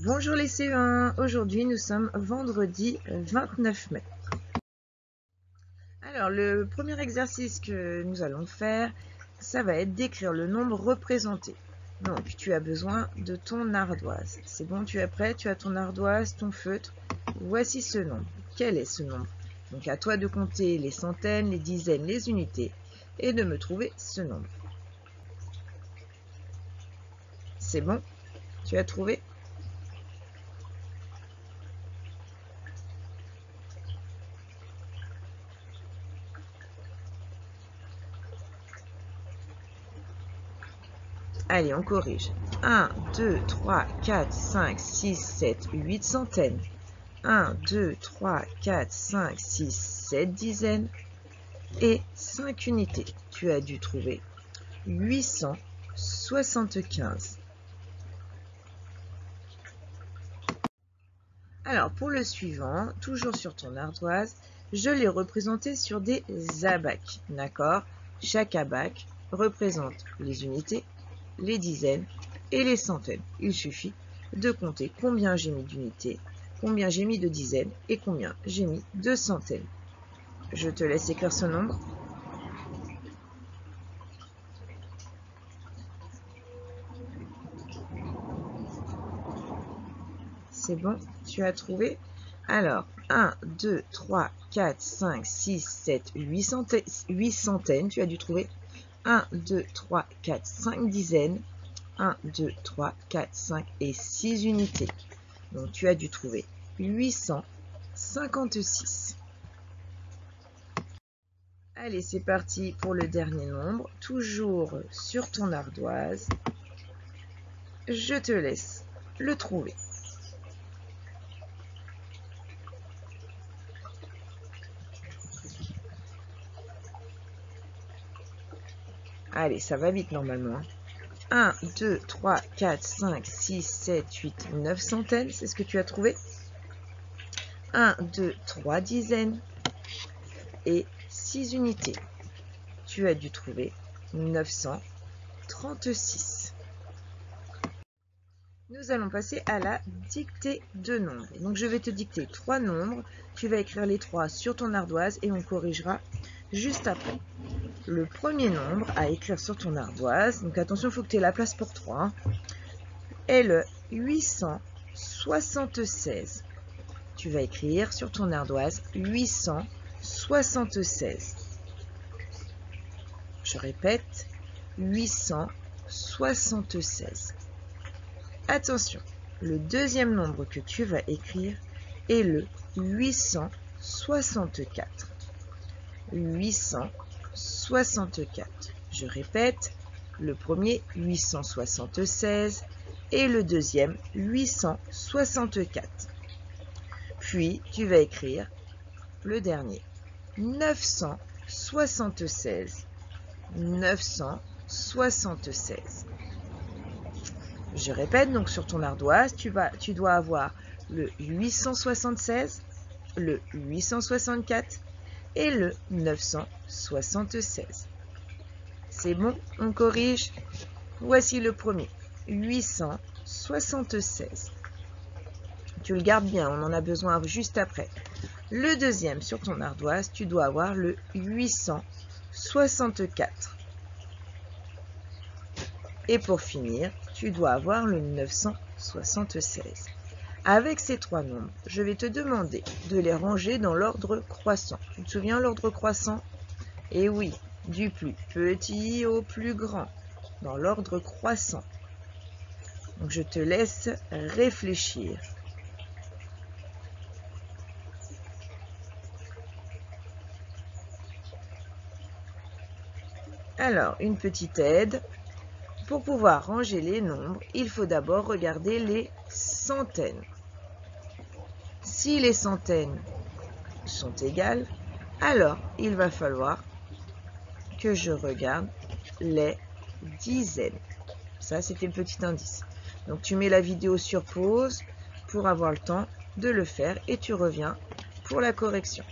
Bonjour les CE1, aujourd'hui nous sommes vendredi 29 mai. Alors le premier exercice que nous allons faire, ça va être d'écrire le nombre représenté. Donc tu as besoin de ton ardoise. C'est bon, tu es prêt? Tu as ton ardoise, ton feutre. Voici ce nombre. Quel est ce nombre? Donc à toi de compter les centaines, les dizaines, les unités et de me trouver ce nombre. C'est bon? Tu as trouvé? Allez, on corrige. 1, 2, 3, 4, 5, 6, 7, 8 centaines. 1, 2, 3, 4, 5, 6, 7 dizaines. Et 5 unités. Tu as dû trouver 875. Alors, pour le suivant, toujours sur ton ardoise, je l'ai représenté sur des abacs. D'accord? Chaque abac représente les unités, les dizaines et les centaines. Il suffit de compter combien j'ai mis d'unités, combien j'ai mis de dizaines et combien j'ai mis de centaines. Je te laisse écrire ce nombre. C'est bon, tu as trouvé? Alors, 1, 2, 3, 4, 5, 6, 7, 8 centaines, tu as dû trouver. 1, 2, 3, 4, 5 dizaines. 1, 2, 3, 4, 5 et 6 unités. Donc, tu as dû trouver 856. Allez, c'est parti pour le dernier nombre. Toujours sur ton ardoise. Je te laisse le trouver. Allez, ça va vite normalement. 1, 2, 3, 4, 5, 6, 7, 8, 9 centaines. C'est ce que tu as trouvé. 1, 2, 3 dizaines. Et 6 unités. Tu as dû trouver 936. Nous allons passer à la dictée de nombres. Donc je vais te dicter 3 nombres. Tu vas écrire les 3 sur ton ardoise et on corrigera juste après. Le premier nombre à écrire sur ton ardoise, donc attention, il faut que tu aies la place pour 3, est le 876. Tu vas écrire sur ton ardoise 876. Je répète, 876. Attention, le deuxième nombre que tu vas écrire est le 864. 864. Je répète, le premier 876 et le deuxième 864. Puis, tu vas écrire le dernier 976. 976. Je répète, donc sur ton ardoise, tu dois avoir le 876, le 864 et le 976. C'est bon, on corrige. Voici le premier, 876. Tu le gardes bien, on en a besoin juste après. Le deuxième, sur ton ardoise, tu dois avoir le 864. Et pour finir, tu dois avoir le 976. Avec ces 3 nombres, je vais te demander de les ranger dans l'ordre croissant. Tu te souviens l'ordre croissant? Eh oui, du plus petit au plus grand, dans l'ordre croissant. Donc je te laisse réfléchir. Alors, une petite aide. Pour pouvoir ranger les nombres, il faut d'abord regarder les centaines. Si les centaines sont égales, alors il va falloir que je regarde les dizaines. Ça, c'était le petit indice. Donc, tu mets la vidéo sur pause pour avoir le temps de le faire et tu reviens pour la correction.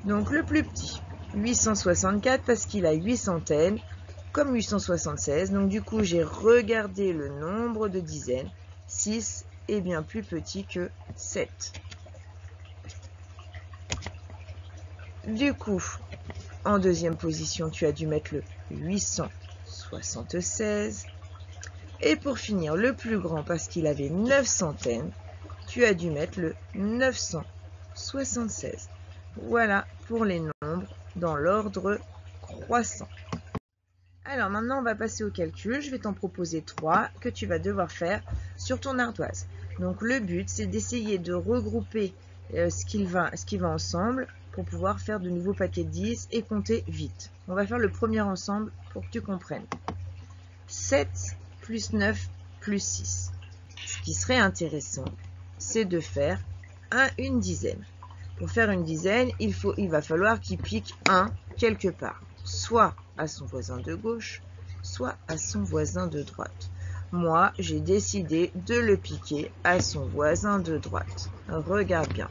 Donc, le plus petit, 864 parce qu'il a 8 centaines, comme 876. Donc, du coup, j'ai regardé le nombre de dizaines. 6 est bien plus petit que 7. Du coup, en deuxième position, tu as dû mettre le 876. Et pour finir, le plus grand, parce qu'il avait 9 centaines, tu as dû mettre le 976. Voilà pour les nombres dans l'ordre croissant. Alors maintenant, on va passer au calcul. Je vais t'en proposer 3 que tu vas devoir faire sur ton ardoise. Donc le but, c'est d'essayer de regrouper ce qui va ensemble pour pouvoir faire de nouveaux paquets de 10 et compter vite. On va faire le premier ensemble pour que tu comprennes. 7 plus 9 plus 6. Ce qui serait intéressant, c'est de faire une dizaine. Pour faire une dizaine, il va falloir qu'il pique 1 quelque part, soit à son voisin de gauche, soit à son voisin de droite. Moi, j'ai décidé de le piquer à son voisin de droite. Regarde bien.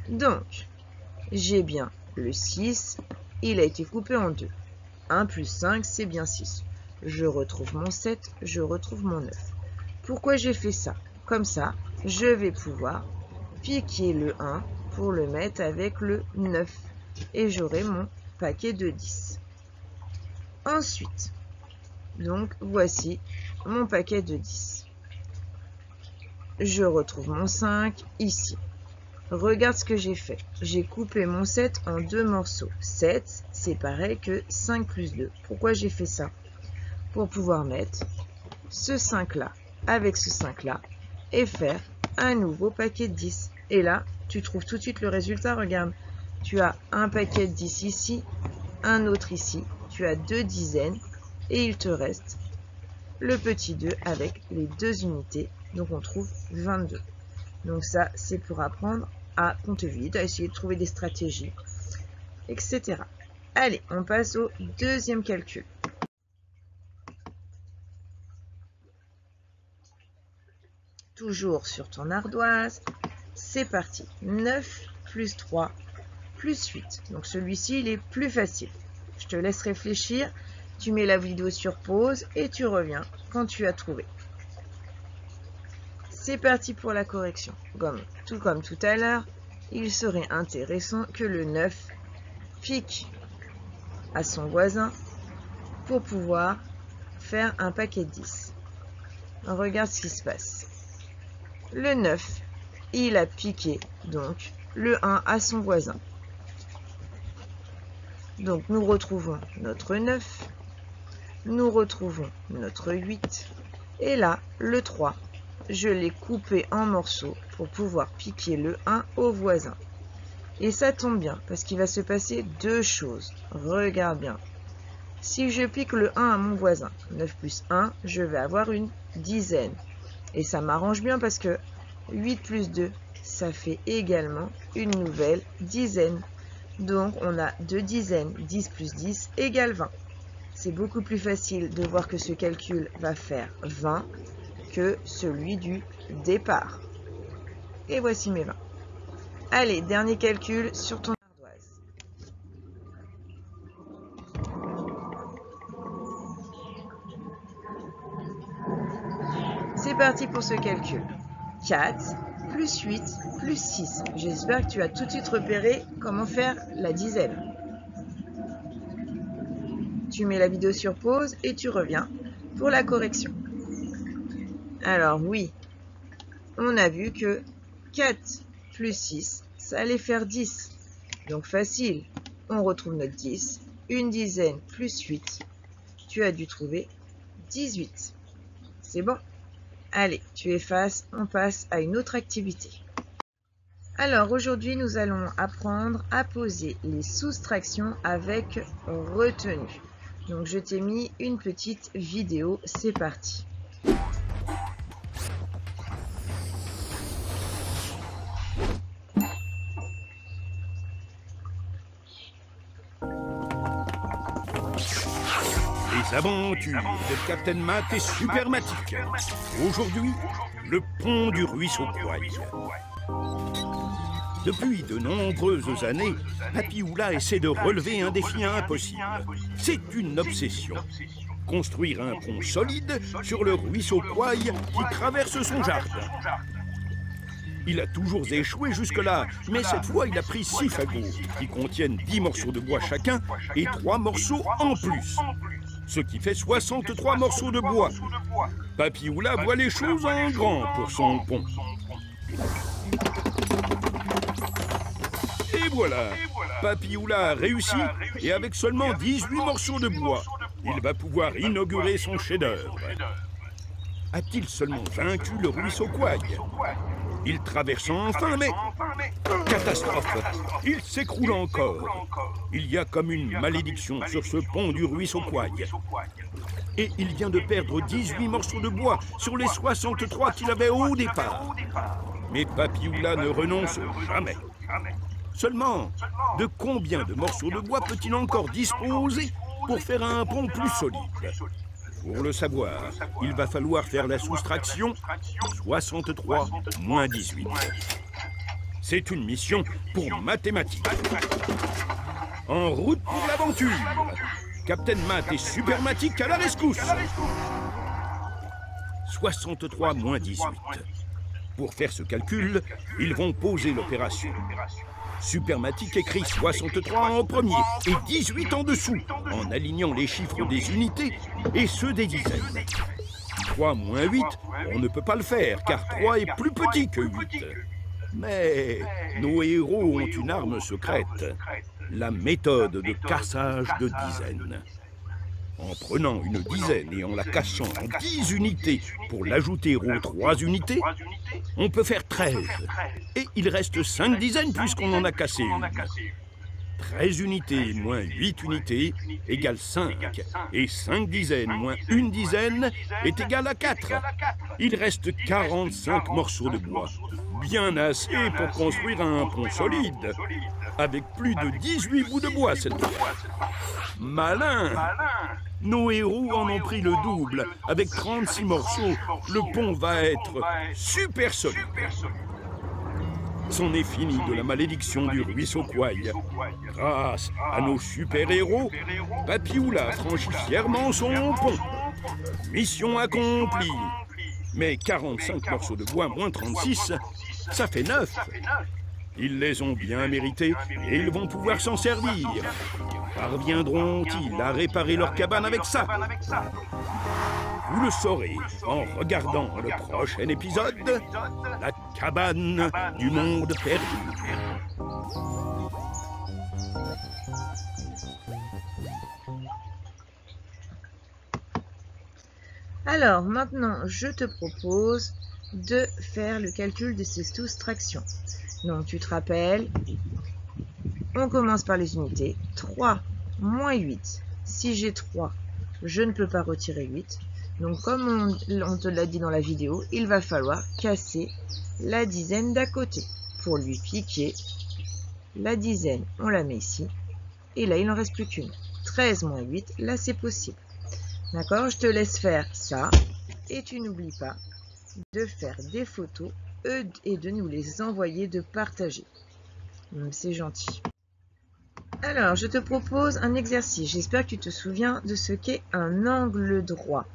Donc, j'ai bien le 6, il a été coupé en 2. 1 plus 5, c'est bien 6. Je retrouve mon 7, je retrouve mon 9. Pourquoi j'ai fait ça? Comme ça, je vais pouvoir piquer le 1 pour le mettre avec le 9. Et j'aurai mon paquet de 10. Ensuite, donc voici mon paquet de 10. Je retrouve mon 5 ici. Regarde ce que j'ai fait. J'ai coupé mon 7 en 2 morceaux. 7, c'est pareil que 5 plus 2. Pourquoi j'ai fait ça? Pour pouvoir mettre ce 5-là avec ce 5-là et faire un nouveau paquet de 10. Et là, tu trouves tout de suite le résultat. Regarde, tu as un paquet de 10 ici, un autre ici. Tu as 2 dizaines et il te reste le petit 2 avec les 2 unités. Donc, on trouve 22. Donc ça, c'est pour apprendre à compter vite, à essayer de trouver des stratégies, etc. Allez, on passe au deuxième calcul. Toujours sur ton ardoise, c'est parti. 9 plus 3 plus 8. Donc celui-ci, il est plus facile. Je te laisse réfléchir, tu mets la vidéo sur pause et tu reviens quand tu as trouvé. C'est parti pour la correction. Tout comme tout à l'heure, il serait intéressant que le 9 pique à son voisin pour pouvoir faire un paquet de 10. Regarde ce qui se passe. Le 9, il a piqué donc le 1 à son voisin. Donc nous retrouvons notre 9, nous retrouvons notre 8, et là, le 3. Je l'ai coupé en morceaux pour pouvoir piquer le 1 au voisin. Et ça tombe bien, parce qu'il va se passer 2 choses. Regarde bien. Si je pique le 1 à mon voisin, 9 plus 1, je vais avoir une dizaine. Et ça m'arrange bien parce que 8 plus 2, ça fait également une nouvelle dizaine. Donc on a 2 dizaines, 10 plus 10 égale 20. C'est beaucoup plus facile de voir que ce calcul va faire 20 que celui du départ. Et voici mes 20. Allez, dernier calcul sur ton ardoise. C'est parti pour ce calcul. 4 plus 8 plus 6. J'espère que tu as tout de suite repéré comment faire la dizaine. Tu mets la vidéo sur pause et tu reviens pour la correction. Alors oui, on a vu que 4 plus 6, ça allait faire 10. Donc facile, on retrouve notre 10. Une dizaine plus 8, tu as dû trouver 18. C'est bon? Allez, tu effaces, on passe à une autre activité. Alors aujourd'hui, nous allons apprendre à poser les soustractions avec retenue. Donc je t'ai mis une petite vidéo, c'est parti. Les aventures de Captain Matt et Supermatic. Aujourd'hui, le pont du ruisseau Poil. Depuis de nombreuses années, Papy Oula essaie de relever un défi impossible. C'est une obsession. construire un pont solide sur le ruisseau Kouaï qui traverse son jardin. Il a toujours échoué jusque-là, mais cette fois il a pris 6 fagots qui contiennent 10 morceaux de bois chacun et 3 morceaux en plus, ce qui fait 63 morceaux de bois. Papy Oula voit les choses en grand pour son pont. Et voilà, Papy Oula a réussi et avec seulement 18 morceaux de bois, il va pouvoir inaugurer son chef-d'œuvre. A-t-il seulement vaincu le ruisseau Kouaï? Il traverse enfin, mais... catastrophe! Il s'écroule encore. Il y a comme une malédiction sur ce pont du ruisseau Kouaï. Et il vient de perdre 18 morceaux de bois sur les 63 qu'il avait au départ. Mais Papy Oula ne renonce jamais. Seulement, de combien de morceaux de bois peut-il encore disposer pour faire un pont plus solide? Pour le savoir, il va falloir faire la soustraction 63 moins 18. C'est une mission pour mathématiques. En route pour l'aventure. Captain Math et Supermatic à la rescousse. 63 moins 18. Pour faire ce calcul, ils vont poser l'opération. Supermatic écrit 63 en premier et 18 en dessous, en alignant les chiffres des unités et ceux des dizaines. 3 moins 8, on ne peut pas le faire, car 3 est plus petit que 8. Mais nos héros ont une arme secrète, la méthode de cassage de dizaines. En prenant une dizaine et en la cassant en 10 unités pour l'ajouter aux 3 unités, on peut faire 13. Et il reste 5 dizaines puisqu'on en a cassé une. 13 unités moins 8 unités égale 5. Et 5 dizaines moins une dizaine est égal à 4. Il reste 45 morceaux de bois. Bien assez pour construire un pont solide. Avec plus de 18 bouts de bois cette fois. Malin! Nos héros en ont pris le double. Avec 36 morceaux, le pont va être super solide. C'en est fini de la malédiction du ruisseau Kouaï. Grâce à nos super-héros, Papy Oula franchit fièrement son pont. Mission accomplie. Mais 45 morceaux de bois moins 36, ça fait 9. Ils les ont bien mérités et ils vont pouvoir s'en servir. Parviendront-ils à réparer leur cabane avec ça? Vous le saurez en regardant le prochain épisode, La cabane du monde perdu. Alors, maintenant, je te propose de faire le calcul de ces soustractions. Donc, tu te rappelles, on commence par les unités. 3 moins 8. Si j'ai 3, je ne peux pas retirer 8. Donc, comme on te l'a dit dans la vidéo, il va falloir casser la dizaine d'à côté pour lui piquer la dizaine. On la met ici. Et là, il n'en reste plus qu'une. 13 moins 8, là, c'est possible. D'accord? Je te laisse faire ça. Et tu n'oublies pas de faire des photos et de nous les envoyer, de partager. C'est gentil. Alors, je te propose un exercice. J'espère que tu te souviens de ce qu'est un angle droit.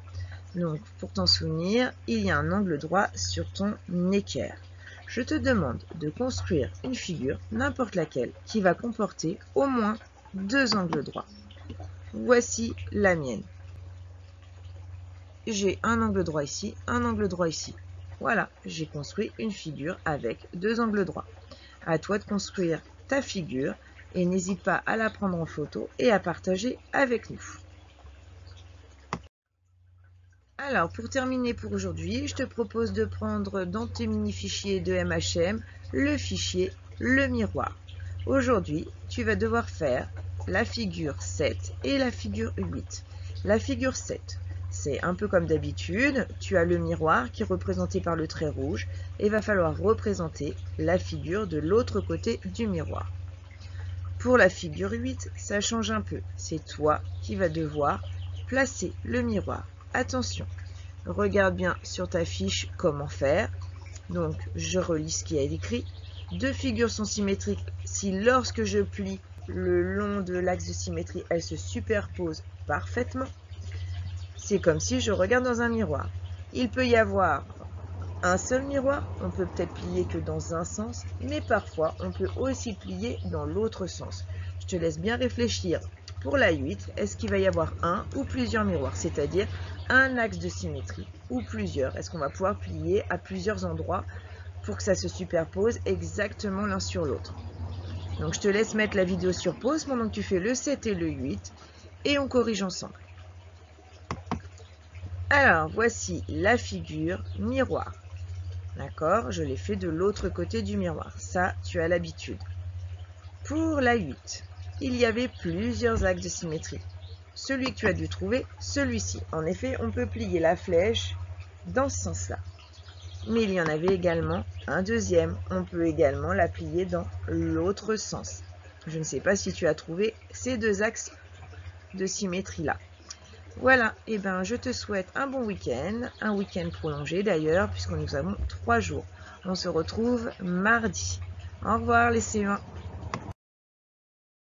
Donc, pour t'en souvenir, il y a un angle droit sur ton équerre. Je te demande de construire une figure, n'importe laquelle, qui va comporter au moins 2 angles droits. Voici la mienne. J'ai un angle droit ici, un angle droit ici. Voilà, j'ai construit une figure avec 2 angles droits. À toi de construire ta figure et n'hésite pas à la prendre en photo et à partager avec nous. Alors, pour terminer pour aujourd'hui, je te propose de prendre dans tes mini-fichiers de MHM le fichier Le Miroir. Aujourd'hui, tu vas devoir faire la figure 7 et la figure 8. La figure 7, c'est un peu comme d'habitude, tu as le miroir qui est représenté par le trait rouge et il va falloir représenter la figure de l'autre côté du miroir. Pour la figure 8, ça change un peu. C'est toi qui vas devoir placer le miroir. Attention, regarde bien sur ta fiche comment faire. Donc, je relis ce qui est écrit. 2 figures sont symétriques si lorsque je plie le long de l'axe de symétrie, elles se superposent parfaitement. C'est comme si je regarde dans un miroir. Il peut y avoir un seul miroir, on peut peut-être plier que dans un sens, mais parfois on peut aussi plier dans l'autre sens. Je te laisse bien réfléchir. Pour la 8, est-ce qu'il va y avoir un ou plusieurs miroirs, c'est-à-dire un axe de symétrie ou plusieurs? Est-ce qu'on va pouvoir plier à plusieurs endroits pour que ça se superpose exactement l'un sur l'autre? Donc je te laisse mettre la vidéo sur pause pendant que tu fais le 7 et le 8 et on corrige ensemble. Alors voici la figure miroir. D'accord? Je l'ai fait de l'autre côté du miroir. Ça, tu as l'habitude. Pour la 8, il y avait plusieurs axes de symétrie. Celui que tu as dû trouver, celui-ci. En effet, on peut plier la flèche dans ce sens-là. Mais il y en avait également un deuxième. On peut également la plier dans l'autre sens. Je ne sais pas si tu as trouvé ces deux axes de symétrie-là. Voilà, et ben je te souhaite un bon week-end, un week-end prolongé d'ailleurs, puisque nous avons 3 jours. On se retrouve mardi. Au revoir les CE1.